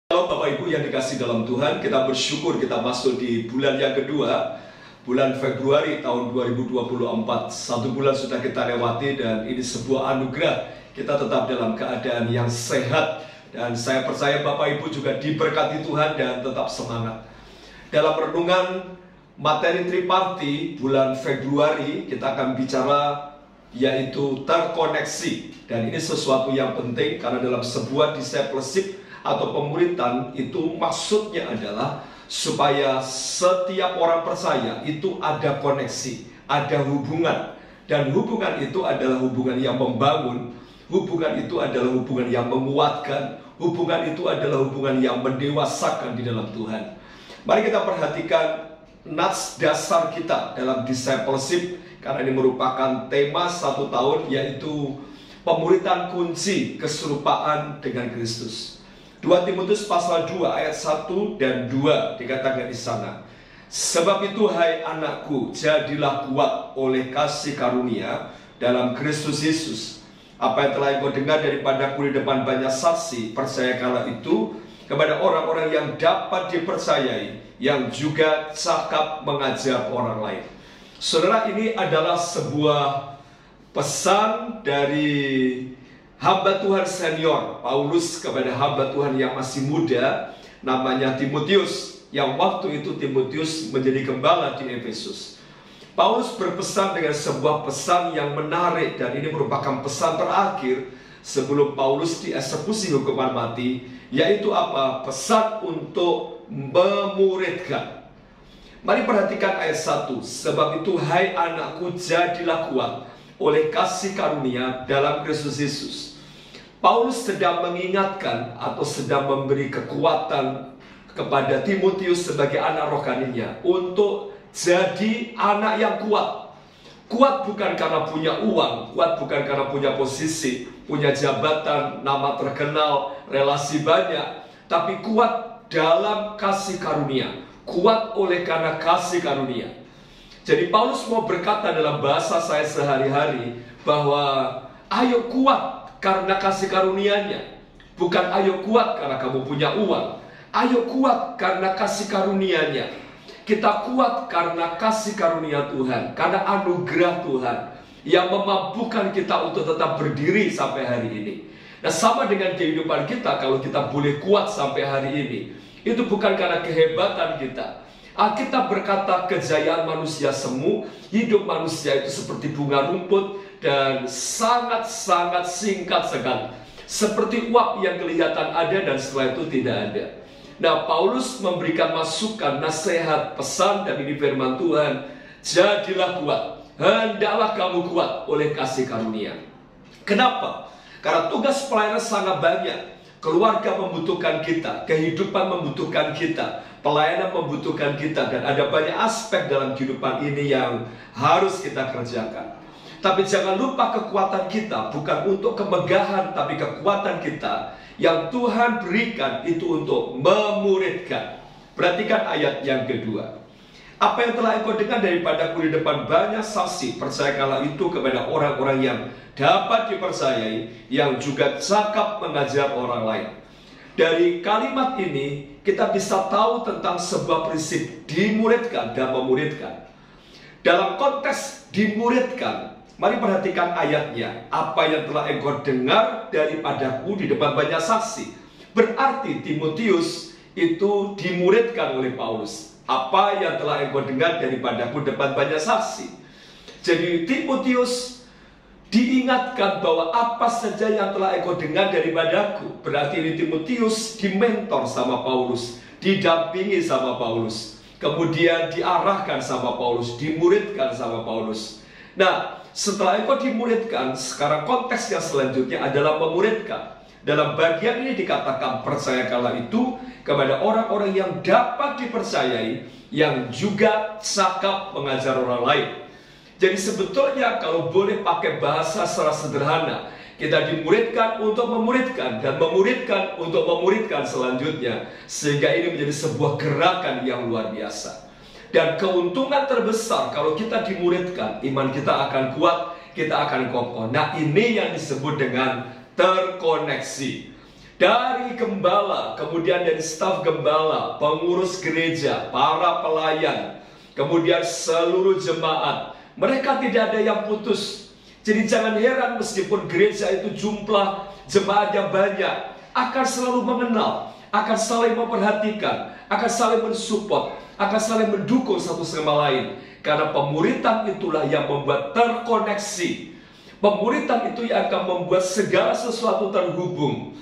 Halo Bapak Ibu yang dikasih dalam Tuhan, kita bersyukur kita masuk di bulan yang kedua, bulan Februari tahun 2024. Satu bulan sudah kita lewati dan ini sebuah anugerah. Kita tetap dalam keadaan yang sehat dan saya percaya Bapak Ibu juga diberkati Tuhan dan tetap semangat. Dalam renungan materi triparti bulan Februari kita akan bicara yaitu terkoneksi, dan ini sesuatu yang penting karena dalam sebuah discipleship atau pemuritan itu maksudnya adalah supaya setiap orang percaya itu ada koneksi, ada hubungan, dan hubungan itu adalah hubungan yang membangun, hubungan itu adalah hubungan yang menguatkan, hubungan itu adalah hubungan yang mendewasakan di dalam Tuhan. Mari kita perhatikan nats dasar kita dalam discipleship, karena ini merupakan tema 1 tahun, yaitu pemuritan kunci keserupaan dengan Kristus. 2 Timotius pasal 2 ayat 1 dan 2 dikatakan di sana, sebab itu hai anakku, jadilah kuat oleh kasih karunia dalam Kristus Yesus. Apa yang telah engkau dengar daripadaku di depan banyak saksi, percayakanlah itu kepada orang-orang yang dapat dipercayai, yang juga cakap mengajar orang lain. Saudara, ini adalah sebuah pesan dari hamba Tuhan senior Paulus kepada hamba Tuhan yang masih muda namanya Timotius, yang waktu itu Timotius menjadi gembala di Efesus. Paulus berpesan dengan sebuah pesan yang menarik, dan ini merupakan pesan terakhir sebelum Paulus dieksekusi hukuman mati, yaitu apa? Pesan untuk memuridkan. Mari perhatikan ayat 1, sebab itu hai anakku, jadilah kuat oleh kasih karunia dalam Kristus Yesus. Paulus sedang mengingatkan atau sedang memberi kekuatan kepada Timotius sebagai anak rohaninya untuk jadi anak yang kuat. Kuat bukan karena punya uang, kuat bukan karena punya posisi, punya jabatan, nama terkenal, relasi banyak, tapi kuat dalam kasih karunia, kuat oleh karena kasih karunia. Jadi Paulus mau berkata dalam bahasa saya sehari-hari bahwa ayo kuat karena kasih karunia-Nya. Bukan ayo kuat karena kamu punya uang. Ayo kuat karena kasih karunia-Nya. Kita kuat karena kasih karunia Tuhan, karena anugerah Tuhan yang memampukan kita untuk tetap berdiri sampai hari ini. Nah, sama dengan kehidupan kita, kalau kita boleh kuat sampai hari ini, itu bukan karena kehebatan kita. Alkitab berkata kejayaan manusia semu, hidup manusia itu seperti bunga rumput dan sangat-sangat singkat sekali. Seperti uap yang kelihatan ada dan setelah itu tidak ada. Nah, Paulus memberikan masukan, nasihat, pesan, dan ini firman Tuhan, jadilah kuat, hendaklah kamu kuat oleh kasih karunia. Kenapa? Karena tugas pelayanan sangat banyak. Keluarga membutuhkan kita, kehidupan membutuhkan kita, pelayanan membutuhkan kita, dan ada banyak aspek dalam kehidupan ini yang harus kita kerjakan. Tapi jangan lupa kekuatan kita bukan untuk kemegahan, tapi kekuatan kita yang Tuhan berikan itu untuk memuridkan. Perhatikan ayat yang kedua. Apa yang telah engkau dengar daripadaku di depan banyak saksi, percayakanlah itu kepada orang-orang yang dapat dipercayai, yang juga cakap mengajar orang lain. Dari kalimat ini kita bisa tahu tentang sebuah prinsip dimuridkan dan memuridkan. Dalam konteks dimuridkan, mari perhatikan ayatnya. Apa yang telah engkau dengar daripadaku di depan banyak saksi. Berarti Timotius itu dimuridkan oleh Paulus. Apa yang telah engkau dengar daripadaku di depan banyak saksi. Jadi Timotius diingatkan bahwa apa saja yang telah engkau dengar daripadaku. Berarti ini Timotius dimentor sama Paulus, didampingi sama Paulus, kemudian diarahkan sama Paulus, dimuridkan sama Paulus. Nah, setelah engkau dimuridkan, sekarang konteks yang selanjutnya adalah memuridkan. Dalam bagian ini dikatakan percayakanlah itu kepada orang-orang yang dapat dipercayai, yang juga cakap mengajar orang lain. Jadi sebetulnya kalau boleh pakai bahasa secara sederhana, kita dimuridkan untuk memuridkan, dan memuridkan untuk memuridkan selanjutnya, sehingga ini menjadi sebuah gerakan yang luar biasa. Dan keuntungan terbesar kalau kita dimuridkan, iman kita akan kuat, kita akan kokoh. Nah, ini yang disebut dengan terkoneksi. Dari gembala, kemudian dari staf gembala, pengurus gereja, para pelayan, kemudian seluruh jemaat, mereka tidak ada yang putus. Jadi jangan heran meskipun gereja itu jumlah jemaatnya banyak, akan selalu mengenal, akan saling memperhatikan, akan saling mensupport, akan saling mendukung satu sama lain. Karena pemuritan itulah yang membuat terkoneksi. Pemuritan itu yang akan membuat segala sesuatu terhubung.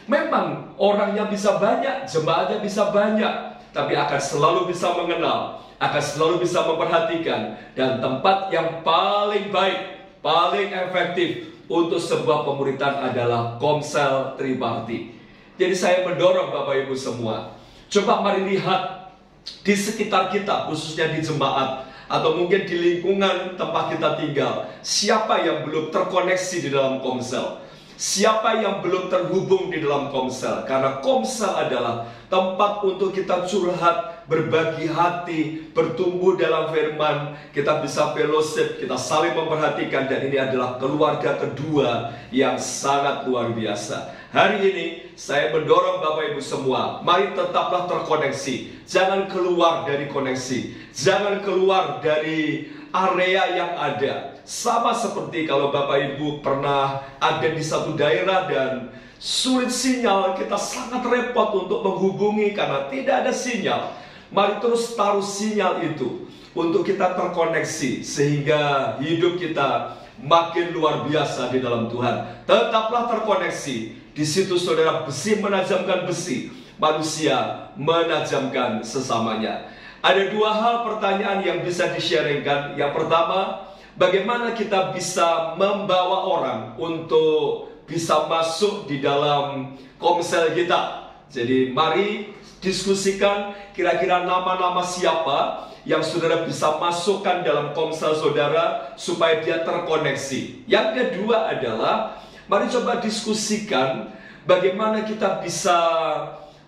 Memang orangnya bisa banyak, jemaatnya bisa banyak, tapi akan selalu bisa mengenal, akan selalu bisa memperhatikan. Dan tempat yang paling baik, paling efektif untuk sebuah pemuritan adalah komsel triparti. Jadi saya mendorong Bapak Ibu semua, coba mari lihat di sekitar kita, khususnya di jemaat, atau mungkin di lingkungan tempat kita tinggal, siapa yang belum terkoneksi di dalam komsel. Siapa yang belum terhubung di dalam komsel? Karena komsel adalah tempat untuk kita curhat, berbagi hati, bertumbuh dalam firman, kita bisa fellowship, kita saling memperhatikan, dan ini adalah keluarga kedua yang sangat luar biasa. Hari ini saya mendorong Bapak Ibu semua, mari tetaplah terkoneksi. Jangan keluar dari koneksi, jangan keluar dari area yang ada. Sama seperti kalau Bapak Ibu pernah ada di satu daerah dan sulit sinyal, kita sangat repot untuk menghubungi karena tidak ada sinyal. Mari terus taruh sinyal itu untuk kita terkoneksi sehingga hidup kita makin luar biasa di dalam Tuhan. Tetaplah terkoneksi. Di situ saudara, besi menajamkan besi, manusia menajamkan sesamanya. Ada dua hal pertanyaan yang bisa di-sharingkan. Yang pertama, bagaimana kita bisa membawa orang untuk bisa masuk di dalam komsel kita. Jadi mari diskusikan kira-kira nama-nama siapa yang saudara bisa masukkan dalam komsel saudara supaya dia terkoneksi. Yang kedua adalah, mari coba diskusikan bagaimana kita bisa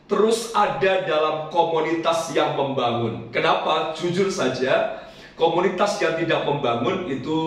terus ada dalam komunitas yang membangun. Kenapa? Jujur saja, komunitas yang tidak membangun itu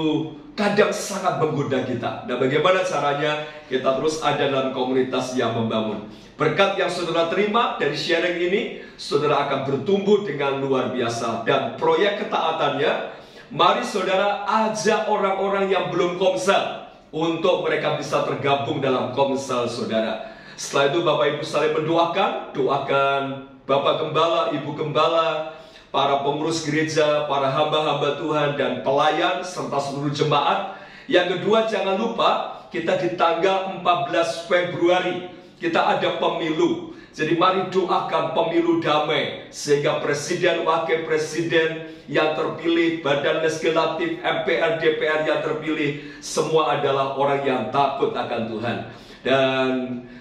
kadang sangat menggoda kita. Nah, bagaimana caranya kita terus ada dalam komunitas yang membangun? Berkat yang saudara terima dari sharing ini, saudara akan bertumbuh dengan luar biasa. Dan proyek ketaatannya, mari saudara ajak orang-orang yang belum komsel untuk mereka bisa tergabung dalam komsel saudara. Setelah itu Bapak Ibu saling mendoakan, doakan Bapak Gembala, Ibu Gembala, para pengurus gereja, para hamba-hamba Tuhan dan pelayan serta seluruh jemaat. Yang kedua, jangan lupa kita di tanggal 14 Februari kita ada pemilu. Jadi mari doakan pemilu damai sehingga presiden, wakil presiden yang terpilih, badan legislatif, MPR, DPR yang terpilih semua adalah orang yang takut akan Tuhan. Dan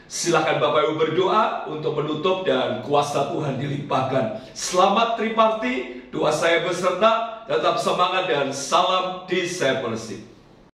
silakan Bapak Ibu berdoa untuk menutup dan kuasa Tuhan dilimpahkan. Selamat triparti, doa saya beserta, tetap semangat dan salam discipleship.